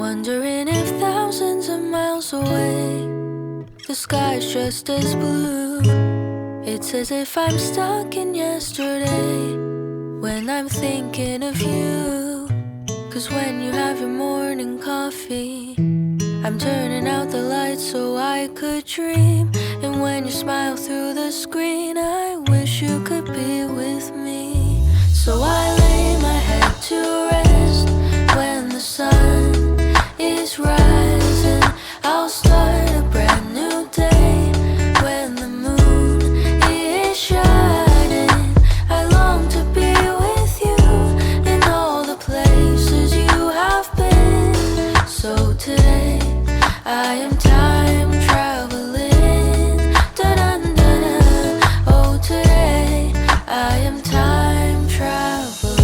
Wondering if thousands of miles away the sky's just as blue. It's as if I'm stuck in yesterday when I'm thinking of you. 'Cause when you have your morning coffee, I'm turning out the lights so I could dream. And when you smile through the screen, I wish you could be with me. So I lay my head to rest when the sun is rising. I'll start a brand new day when the moon is shining. I long to be with you in all the places you have been. So today I am time traveling. Da-dun-da-da. Oh, today I am time traveling.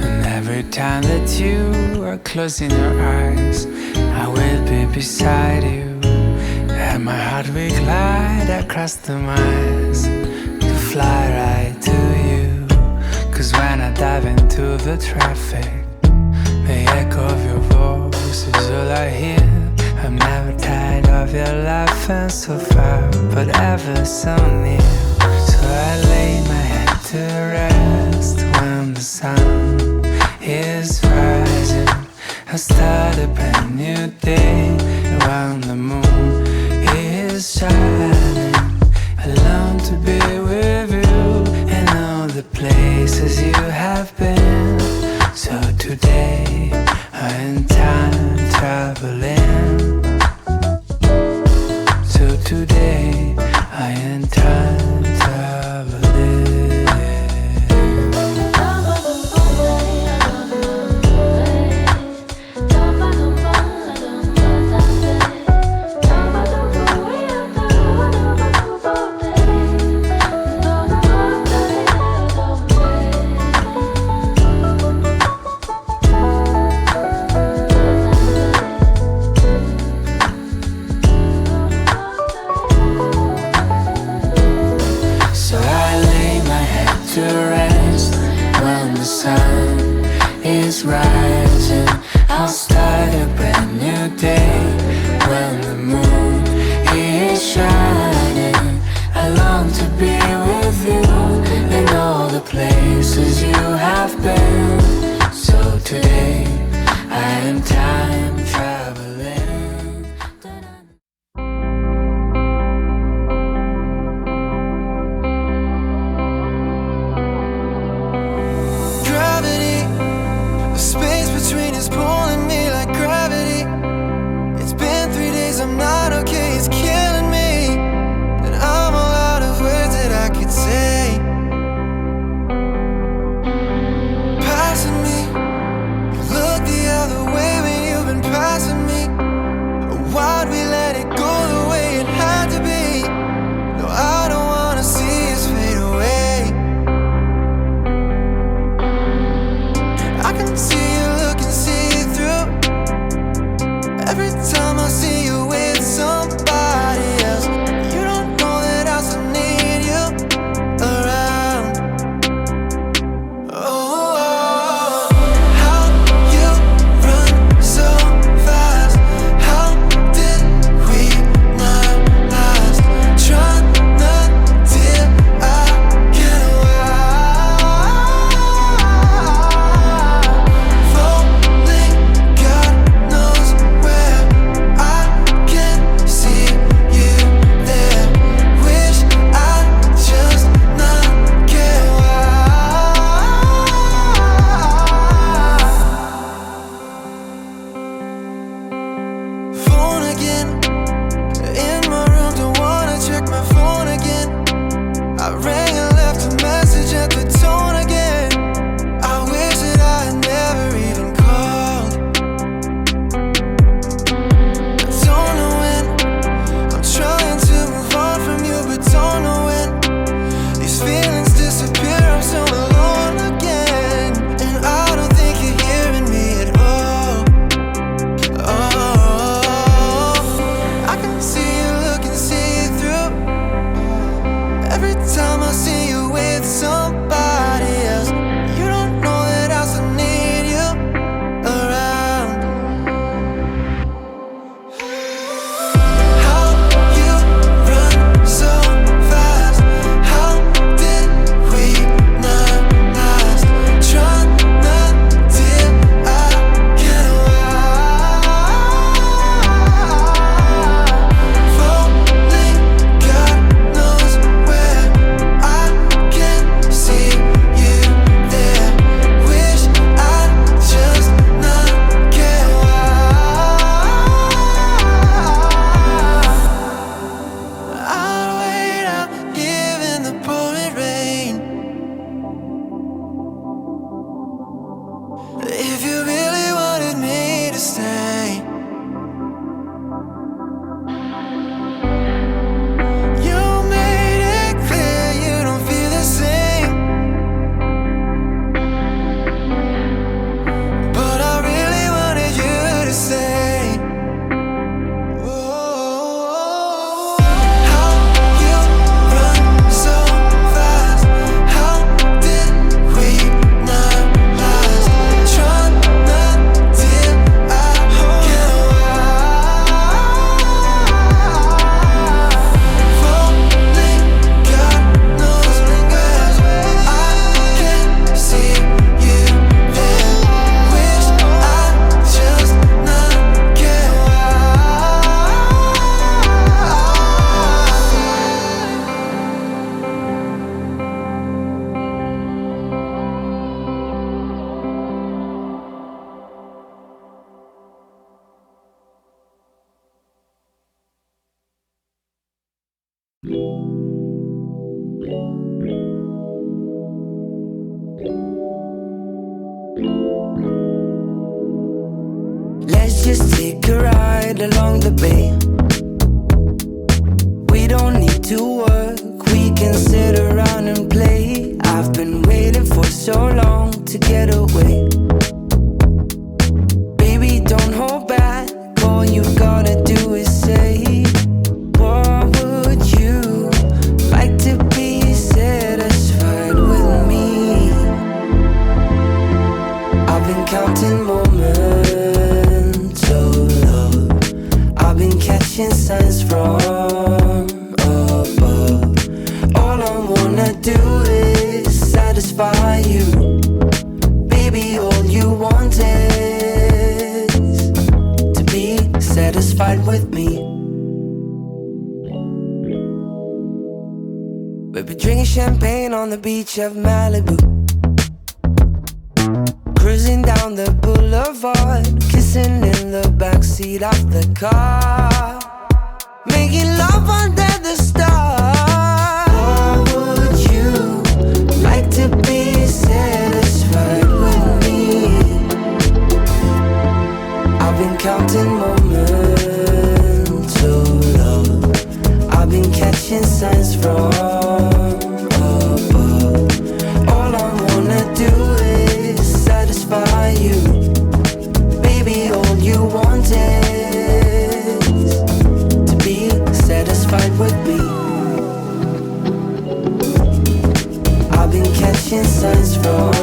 And every time that you are closing your eyes, I will be beside you. And my heart will glide across the miles to fly right to you. 'Cause when I dive into the traffic, the echo of your voice is all I hear. I'm never tired of your laughing so far, but ever so near. So I lay my head to rest when the sun is rising. I start a brand new day when the moon is shining. I long to be with you in all the places you have been. So today I am time traveling. So today I am time traveling. To rest when the sun is rising. I'll start a brand new day when the moon is shining. I long to be with you in all the places you have been. So today I am time traveling. Between is pulling me like gravity. It's been 3 days, I'm not okay, it's killing me. And I'm all out of words that I could say. just take a ride along the bay. We don't need to work, we can sit around and play. I've been waiting for so long to get away. Baby, don't hold back, all you gotta do is say, what would you like to be satisfied with me? I've been counting moments of love, I've been catching signs from above. All I wanna do is satisfy you. Baby, all you want is to be satisfied with me. We've been drinking champagne on the beach of Malibu, cruising down the boulevard, kissing in the backseat of the car, making love under the stars. What would you like to be satisfied with me? I've been counting moments of love, I've been catching signs from above. All I wanna do is satisfy you. Baby, all you want is to be satisfied with me. I've been catching signs from